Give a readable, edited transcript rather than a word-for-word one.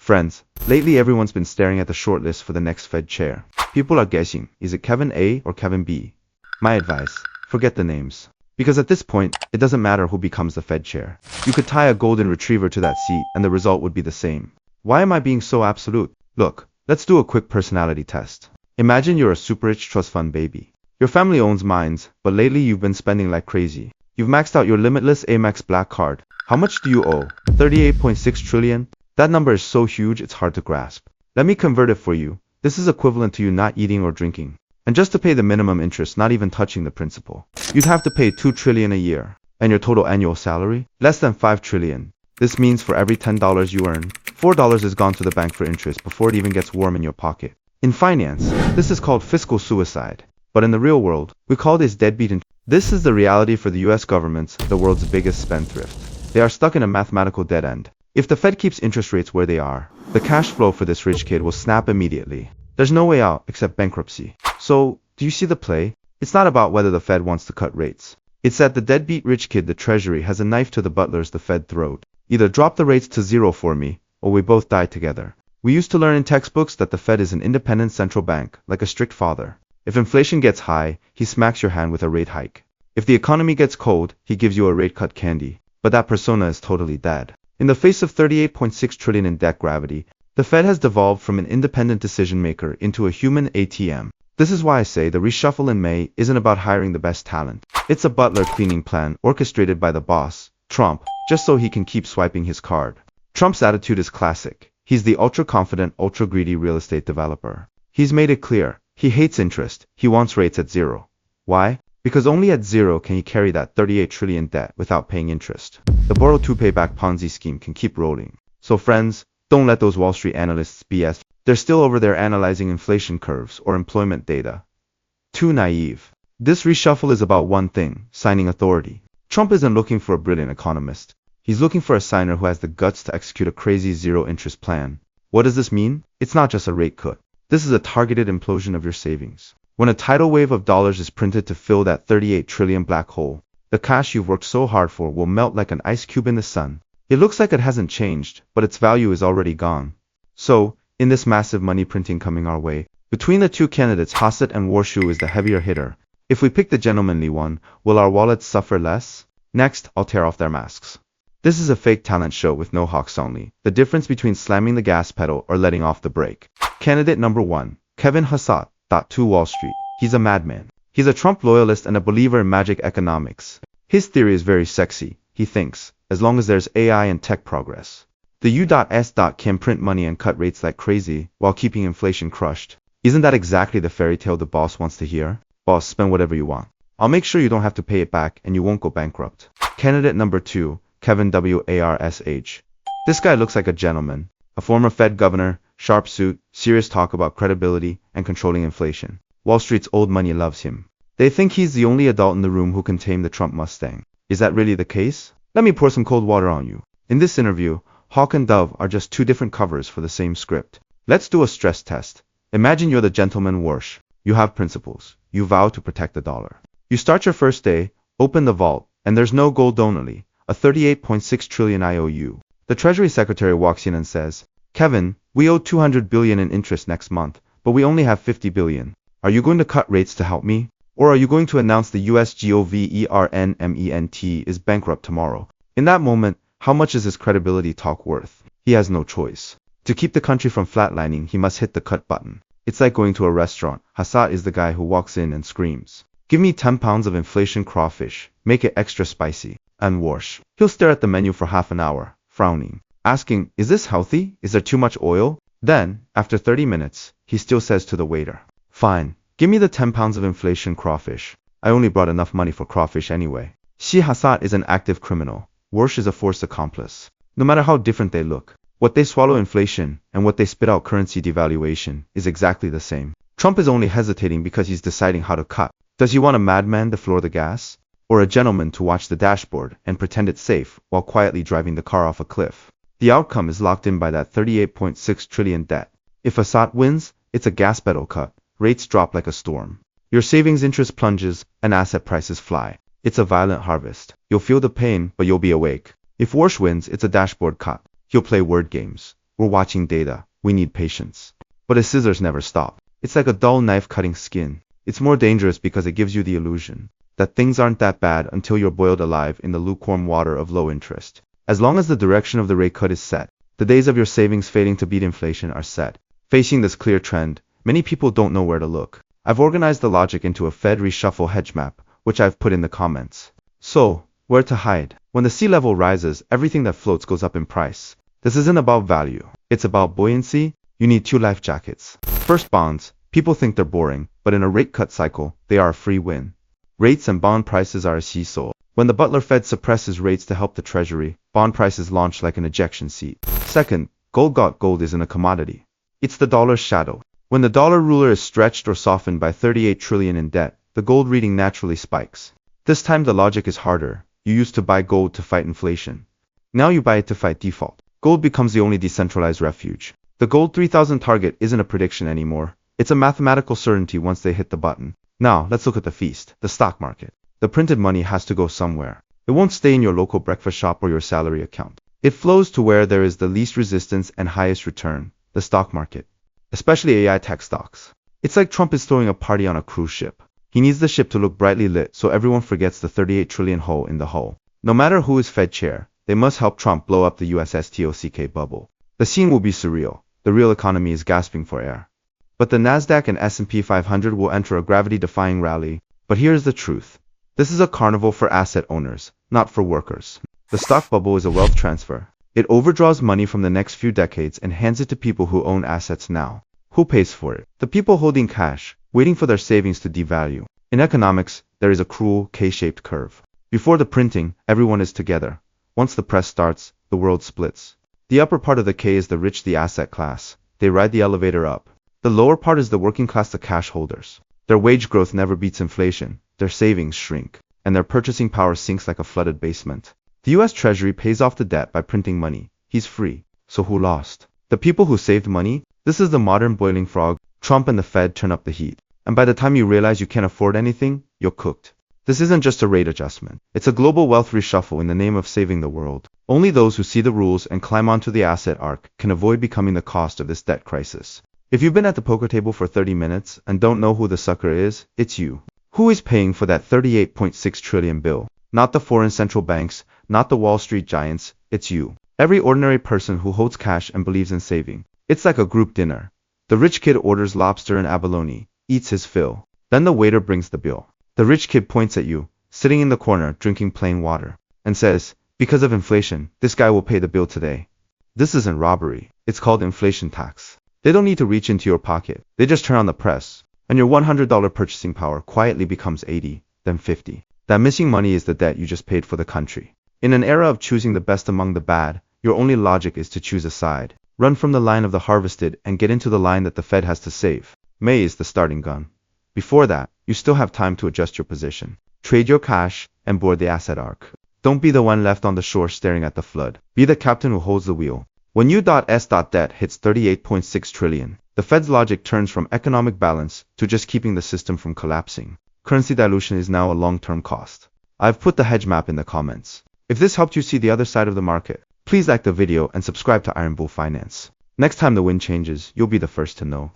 Friends, lately everyone's been staring at the shortlist for the next Fed chair. People are guessing, is it Kevin A or Kevin B? My advice, forget the names. Because at this point, it doesn't matter who becomes the Fed chair. You could tie a golden retriever to that seat and the result would be the same. Why am I being so absolute? Look, let's do a quick personality test. Imagine you're a super rich trust fund baby. Your family owns mines, but lately you've been spending like crazy. You've maxed out your limitless Amex Black Card. How much do you owe? 38.6 trillion? That number is so huge it's hard to grasp. Let me convert it for you. This is equivalent to you not eating or drinking. And just to pay the minimum interest, not even touching the principal, you'd have to pay 2 trillion a year. And your total annual salary? Less than 5 trillion. This means for every $10 you earn, $4 is gone to the bank for interest before it even gets warm in your pocket. In finance, this is called fiscal suicide. But in the real world, we call this deadbeat interest. This is the reality for the US governments, the world's biggest spendthrift. They are stuck in a mathematical dead end. If the Fed keeps interest rates where they are, the cash flow for this rich kid will snap immediately. There's no way out except bankruptcy. So, do you see the play? It's not about whether the Fed wants to cut rates. It's that the deadbeat rich kid, the Treasury, has a knife to the butler's, the Fed, throat. Either drop the rates to zero for me, or we both die together. We used to learn in textbooks that the Fed is an independent central bank, like a strict father. If inflation gets high, he smacks your hand with a rate hike. If the economy gets cold, he gives you a rate cut candy. But that persona is totally dead. In the face of 38.6 trillion in debt gravity, the Fed has devolved from an independent decision maker into a human ATM. This is why I say the reshuffle in May isn't about hiring the best talent. It's a butler cleaning plan orchestrated by the boss, Trump, just so he can keep swiping his card. Trump's attitude is classic. He's the ultra-confident, ultra-greedy real estate developer. He's made it clear. He hates interest. He wants rates at zero. Why? Because only at zero can he carry that 38 trillion debt without paying interest. The borrow to pay back Ponzi scheme can keep rolling. So friends, don't let those Wall Street analysts BS. They're still over there analyzing inflation curves or employment data. Too naive. This reshuffle is about one thing, signing authority. Trump isn't looking for a brilliant economist. He's looking for a signer who has the guts to execute a crazy zero-interest plan. What does this mean? It's not just a rate cut. This is a targeted implosion of your savings. When a tidal wave of dollars is printed to fill that 38 trillion black hole, the cash you've worked so hard for will melt like an ice cube in the sun. It looks like it hasn't changed, but its value is already gone. So, in this massive money printing coming our way, between the two candidates, Hassett and Warsh is the heavier hitter. If we pick the gentlemanly one, will our wallets suffer less? Next, I'll tear off their masks. This is a fake talent show with no hawks only. The difference between slamming the gas pedal or letting off the brake. Candidate number 1, Kevin Hassett. 2 Wall Street. He's a madman. He's a Trump loyalist and a believer in magic economics. His theory is very sexy. He thinks, as long as there's AI and tech progress, the U.S. can print money and cut rates like crazy while keeping inflation crushed. Isn't that exactly the fairy tale the boss wants to hear? Boss, spend whatever you want. I'll make sure you don't have to pay it back and you won't go bankrupt. Candidate number 2, Kevin Warsh. This guy looks like a gentleman. A former Fed governor, sharp suit, serious talk about credibility and controlling inflation. Wall Street's old money loves him. They think he's the only adult in the room who can tame the Trump Mustang. Is that really the case? Let me pour some cold water on you. In this interview, hawk and dove are just two different covers for the same script. Let's do a stress test. Imagine you're the gentleman Warsh. You have principles. You vow to protect the dollar. You start your first day, open the vault, and there's no gold only, a 38.6 trillion IOU. The Treasury Secretary walks in and says, Kevin, we owe 200 billion in interest next month, but we only have 50 billion. Are you going to cut rates to help me? Or are you going to announce the US government is bankrupt tomorrow? In that moment, how much is his credibility talk worth? He has no choice. To keep the country from flatlining, he must hit the cut button. It's like going to a restaurant. Hassett is the guy who walks in and screams, give me 10 pounds of inflation crawfish, make it extra spicy. And Warsh, he'll stare at the menu for half an hour, frowning, asking, is this healthy? Is there too much oil? Then, after 30 minutes, he still says to the waiter, fine, give me the 10 pounds of inflation crawfish. I only brought enough money for crawfish anyway. Hassett is an active criminal. Warsh is a forced accomplice. No matter how different they look, what they swallow inflation and what they spit out currency devaluation is exactly the same. Trump is only hesitating because he's deciding how to cut. Does he want a madman to floor the gas? Or a gentleman to watch the dashboard and pretend it's safe while quietly driving the car off a cliff? The outcome is locked in by that 38.6 trillion debt. If Hassett wins, it's a gas pedal cut. Rates drop like a storm. Your savings interest plunges and asset prices fly. It's a violent harvest. You'll feel the pain, but you'll be awake. If Warsh wins, it's a dashboard cut. He'll play word games. We're watching data. We need patience. But his scissors never stop. It's like a dull knife cutting skin. It's more dangerous because it gives you the illusion that things aren't that bad until you're boiled alive in the lukewarm water of low interest. As long as the direction of the rate cut is set, the days of your savings failing to beat inflation are set. Facing this clear trend, many people don't know where to look. I've organized the logic into a Fed reshuffle hedge map, which I've put in the comments. So, where to hide? When the sea level rises, everything that floats goes up in price. This isn't about value. It's about buoyancy. You need 2 life jackets. First, bonds. People think they're boring, but in a rate cut cycle, they are a free win. Rates and bond prices are a seesaw. When the Butler Fed suppresses rates to help the Treasury, bond prices launch like an ejection seat. Second, gold isn't a commodity. It's the dollar's shadow. When the dollar ruler is stretched or softened by 38 trillion in debt, the gold reading naturally spikes. This time the logic is harder. You used to buy gold to fight inflation. Now you buy it to fight default. Gold becomes the only decentralized refuge. The gold 3000 target isn't a prediction anymore. It's a mathematical certainty once they hit the button. Now, let's look at the feast, the stock market. The printed money has to go somewhere. It won't stay in your local breakfast shop or your salary account. It flows to where there is the least resistance and highest return, the stock market. Especially AI tech stocks. It's like Trump is throwing a party on a cruise ship. He needs the ship to look brightly lit so everyone forgets the 38 trillion hole in the hull. No matter who is Fed chair, they must help Trump blow up the US stock bubble. The scene will be surreal. The real economy is gasping for air. But the Nasdaq and S&P 500 will enter a gravity-defying rally. But here's the truth. This is a carnival for asset owners, not for workers. The stock bubble is a wealth transfer. It overdraws money from the next few decades and hands it to people who own assets now. Who pays for it? The people holding cash, waiting for their savings to devalue. In economics, there is a cruel K-shaped curve. Before the printing, everyone is together. Once the press starts, the world splits. The upper part of the K is the rich, the asset class. They ride the elevator up. The lower part is the working class, the cash holders. Their wage growth never beats inflation. Their savings shrink. And their purchasing power sinks like a flooded basement. The US Treasury pays off the debt by printing money. He's free. So who lost? The people who saved money? This is the modern boiling frog. Trump and the Fed turn up the heat. And by the time you realize you can't afford anything, you're cooked. This isn't just a rate adjustment. It's a global wealth reshuffle in the name of saving the world. Only those who see the rules and climb onto the asset arc can avoid becoming the cost of this debt crisis. If you've been at the poker table for 30 minutes and don't know who the sucker is, it's you. Who is paying for that 38.6 trillion bill? Not the foreign central banks, not the Wall Street giants, it's you. Every ordinary person who holds cash and believes in saving. It's like a group dinner. The rich kid orders lobster and abalone, eats his fill. Then the waiter brings the bill. The rich kid points at you, sitting in the corner drinking plain water, and says, because of inflation, this guy will pay the bill today. This isn't robbery. It's called inflation tax. They don't need to reach into your pocket. They just turn on the press, and your $100 purchasing power quietly becomes 80, then 50. That missing money is the debt you just paid for the country. In an era of choosing the best among the bad, your only logic is to choose a side. Run from the line of the harvested and get into the line that the Fed has to save. May is the starting gun. Before that, you still have time to adjust your position. Trade your cash and board the asset arc. Don't be the one left on the shore staring at the flood. Be the captain who holds the wheel. When U.S. debt hits 38.6 trillion, the Fed's logic turns from economic balance to just keeping the system from collapsing. Currency dilution is now a long-term cost. I've put the hedge map in the comments. If this helped you see the other side of the market, please like the video and subscribe to Iron Bull Finance. Next time the wind changes, you'll be the first to know.